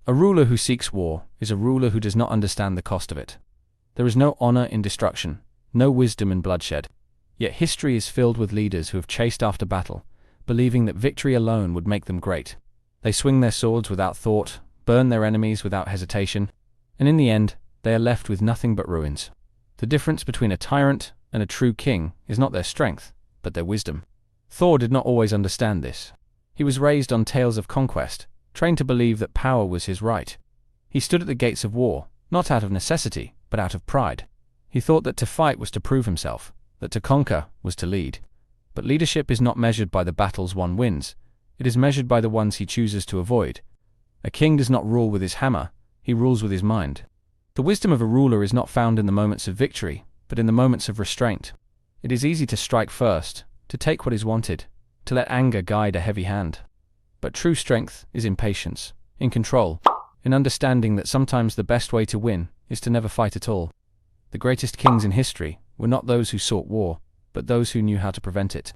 A ruler who seeks war is a ruler who does not understand the cost of it. There is no honor in destruction, no wisdom in bloodshed. Yet history is filled with leaders who have chased after battle, believing that victory alone would make them great. They swing their swords without thought, burn their enemies without hesitation, and in the end, they are left with nothing but ruins. The difference between a tyrant and a true king is not their strength, but their wisdom. Thor did not always understand this. He was raised on tales of conquest, trained to believe that power was his right. He stood at the gates of war, not out of necessity, but out of pride. He thought that to fight was to prove himself, that to conquer was to lead. But leadership is not measured by the battles one wins, it is measured by the ones he chooses to avoid. A king does not rule with his hammer, he rules with his mind. The wisdom of a ruler is not found in the moments of victory, but in the moments of restraint. It is easy to strike first, to take what is wanted, to let anger guide a heavy hand. But true strength is in patience, in control, in understanding that sometimes the best way to win is to never fight at all. The greatest kings in history were not those who sought war, but those who knew how to prevent it.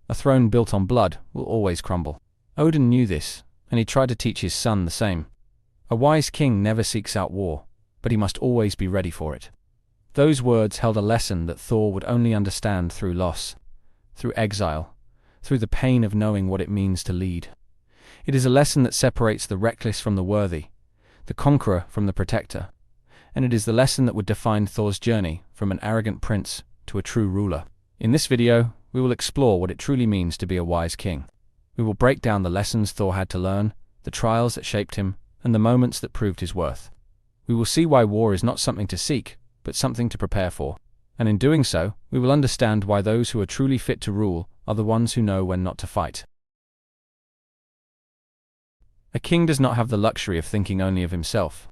A throne built on blood will always crumble. Odin knew this, and he tried to teach his son the same. A wise king never seeks out war, but he must always be ready for it. Those words held a lesson that Thor would only understand through loss, through exile, through the pain of knowing what it means to lead. It is a lesson that separates the reckless from the worthy, the conqueror from the protector, and it is the lesson that would define Thor's journey from an arrogant prince to a true ruler. In this video, we will explore what it truly means to be a wise king. We will break down the lessons Thor had to learn, the trials that shaped him, and the moments that proved his worth. We will see why war is not something to seek, but something to prepare for. And in doing so, we will understand why those who are truly fit to rule are the ones who know when not to fight. A king does not have the luxury of thinking only of himself.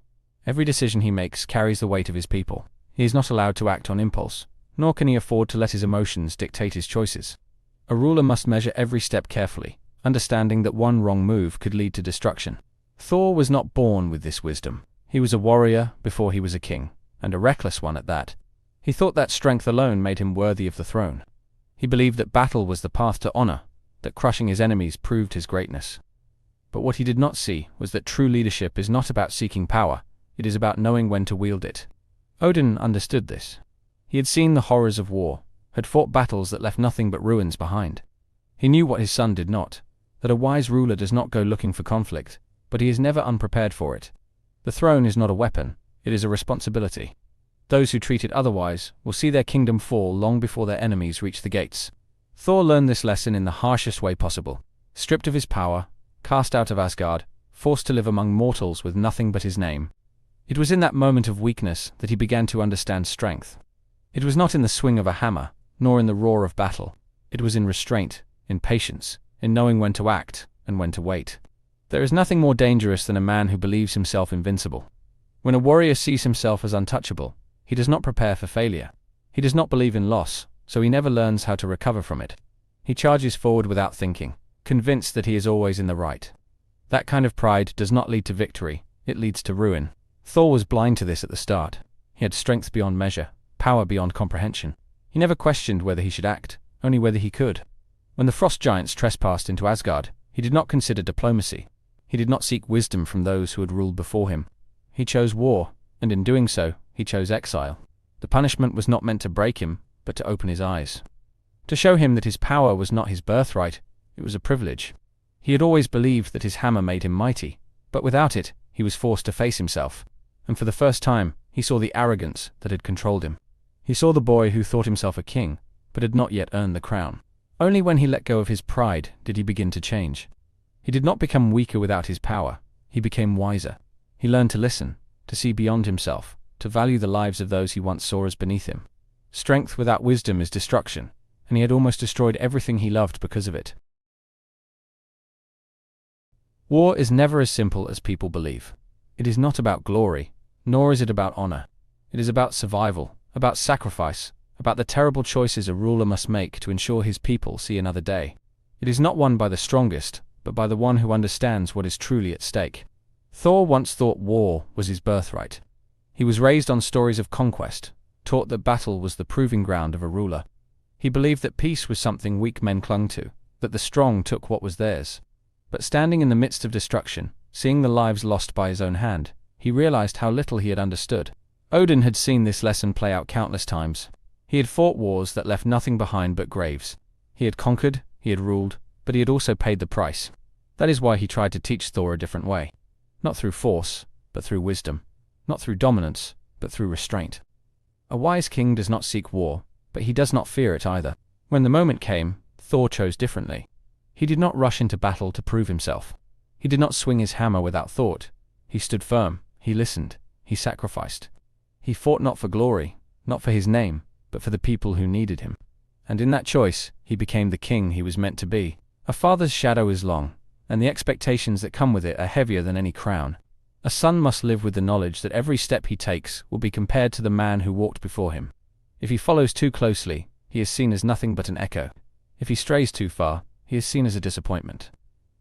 Every decision he makes carries the weight of his people. He is not allowed to act on impulse, nor can he afford to let his emotions dictate his choices. A ruler must measure every step carefully, understanding that one wrong move could lead to destruction. Thor was not born with this wisdom. He was a warrior before he was a king, and a reckless one at that. He thought that strength alone made him worthy of the throne. He believed that battle was the path to honor, that crushing his enemies proved his greatness. But what he did not see was that true leadership is not about seeking power, it is about knowing when to wield it. Odin understood this. He had seen the horrors of war, had fought battles that left nothing but ruins behind. He knew what his son did not, that a wise ruler does not go looking for conflict, but he is never unprepared for it. The throne is not a weapon, it is a responsibility. Those who treat it otherwise will see their kingdom fall long before their enemies reach the gates. Thor learned this lesson in the harshest way possible. Stripped of his power, cast out of Asgard, forced to live among mortals with nothing but his name. It was in that moment of weakness that he began to understand strength. It was not in the swing of a hammer, nor in the roar of battle. It was in restraint, in patience, in knowing when to act and when to wait. There is nothing more dangerous than a man who believes himself invincible. When a warrior sees himself as untouchable, he does not prepare for failure. He does not believe in loss, so he never learns how to recover from it. He charges forward without thinking, convinced that he is always in the right. That kind of pride does not lead to victory, it leads to ruin. Thor was blind to this at the start. He had strength beyond measure, power beyond comprehension. He never questioned whether he should act, only whether he could. When the frost giants trespassed into Asgard, he did not consider diplomacy. He did not seek wisdom from those who had ruled before him. He chose war, and in doing so, he chose exile. The punishment was not meant to break him, but to open his eyes. To show him that his power was not his birthright, it was a privilege. He had always believed that his hammer made him mighty, but without it, he was forced to face himself. And for the first time, he saw the arrogance that had controlled him. He saw the boy who thought himself a king, but had not yet earned the crown. Only when he let go of his pride did he begin to change. He did not become weaker without his power, he became wiser. He learned to listen, to see beyond himself, to value the lives of those he once saw as beneath him. Strength without wisdom is destruction, and he had almost destroyed everything he loved because of it. War is never as simple as people believe. It is not about glory, nor is it about honor. It is about survival, about sacrifice, about the terrible choices a ruler must make to ensure his people see another day. It is not won by the strongest, but by the one who understands what is truly at stake. Thor once thought war was his birthright. He was raised on stories of conquest, taught that battle was the proving ground of a ruler. He believed that peace was something weak men clung to, that the strong took what was theirs. But standing in the midst of destruction, Seeing the lives lost by his own hand, he realized how little he had understood. Odin had seen this lesson play out countless times. He had fought wars that left nothing behind but graves. He had conquered, he had ruled, but he had also paid the price. That is why he tried to teach Thor a different way. Not through force, but through wisdom. Not through dominance, but through restraint. A wise king does not seek war, but he does not fear it either. When the moment came, Thor chose differently. He did not rush into battle to prove himself. He did not swing his hammer without thought. He stood firm, he listened, he sacrificed. He fought not for glory, not for his name, but for the people who needed him. And in that choice, he became the king he was meant to be. A father's shadow is long, and the expectations that come with it are heavier than any crown. A son must live with the knowledge that every step he takes will be compared to the man who walked before him. If he follows too closely, he is seen as nothing but an echo. If he strays too far, he is seen as a disappointment.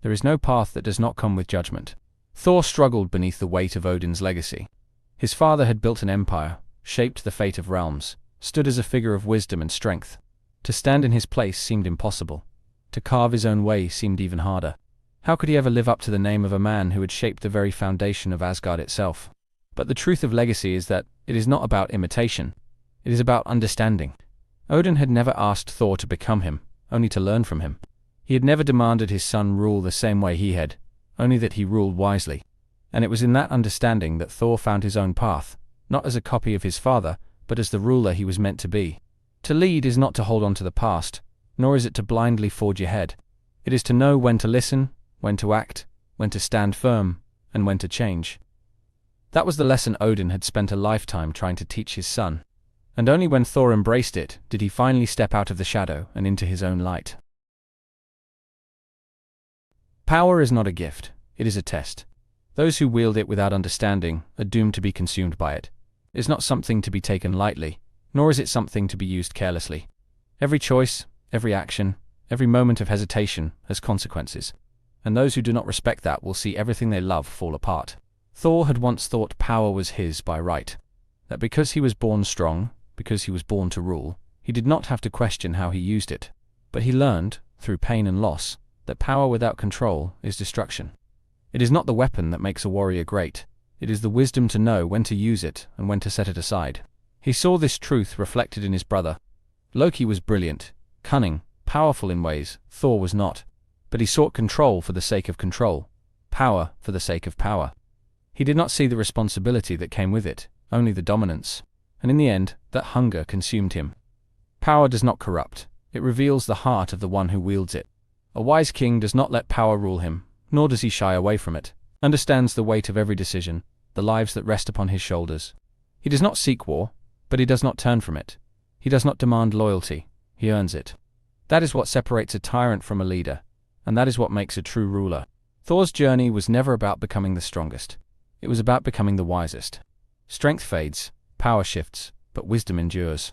There is no path that does not come with judgment. Thor struggled beneath the weight of Odin's legacy. His father had built an empire, shaped the fate of realms, stood as a figure of wisdom and strength. To stand in his place seemed impossible. To carve his own way seemed even harder. How could he ever live up to the name of a man who had shaped the very foundation of Asgard itself? But the truth of legacy is that it is not about imitation. It is about understanding. Odin had never asked Thor to become him, only to learn from him. He had never demanded his son rule the same way he had, only that he ruled wisely. And it was in that understanding that Thor found his own path, not as a copy of his father, but as the ruler he was meant to be. To lead is not to hold on to the past, nor is it to blindly forge ahead. It is to know when to listen, when to act, when to stand firm, and when to change. That was the lesson Odin had spent a lifetime trying to teach his son. And only when Thor embraced it did he finally step out of the shadow and into his own light. Power is not a gift, it is a test. Those who wield it without understanding are doomed to be consumed by it. It is not something to be taken lightly, nor is it something to be used carelessly. Every choice, every action, every moment of hesitation has consequences, and those who do not respect that will see everything they love fall apart. Thor had once thought power was his by right, that because he was born strong, because he was born to rule, he did not have to question how he used it. But he learned, through pain and loss, that power without control is destruction. It is not the weapon that makes a warrior great, it is the wisdom to know when to use it and when to set it aside. He saw this truth reflected in his brother. Loki was brilliant, cunning, powerful in ways Thor was not, but he sought control for the sake of control, power for the sake of power. He did not see the responsibility that came with it, only the dominance, and in the end, that hunger consumed him. Power does not corrupt, it reveals the heart of the one who wields it. A wise king does not let power rule him, nor does he shy away from it, understands the weight of every decision, the lives that rest upon his shoulders. He does not seek war, but he does not turn from it. He does not demand loyalty, he earns it. That is what separates a tyrant from a leader, and that is what makes a true ruler. Thor's journey was never about becoming the strongest. It was about becoming the wisest. Strength fades, power shifts, but wisdom endures.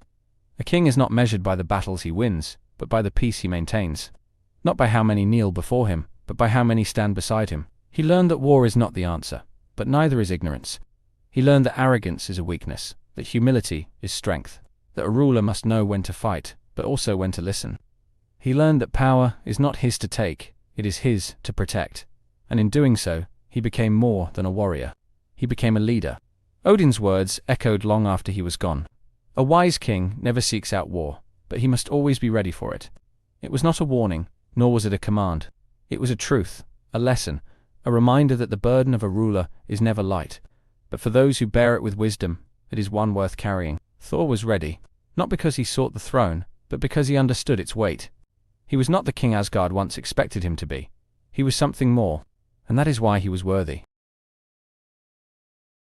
A king is not measured by the battles he wins, but by the peace he maintains. Not by how many kneel before him, but by how many stand beside him. He learned that war is not the answer, but neither is ignorance. He learned that arrogance is a weakness, that humility is strength, that a ruler must know when to fight, but also when to listen. He learned that power is not his to take, it is his to protect, and in doing so, he became more than a warrior. He became a leader. Odin's words echoed long after he was gone. A wise king never seeks out war, but he must always be ready for it. It was not a warning, nor was it a command. It was a truth, a lesson, a reminder that the burden of a ruler is never light, but for those who bear it with wisdom, it is one worth carrying. Thor was ready, not because he sought the throne, but because he understood its weight. He was not the king Asgard once expected him to be. He was something more, and that is why he was worthy.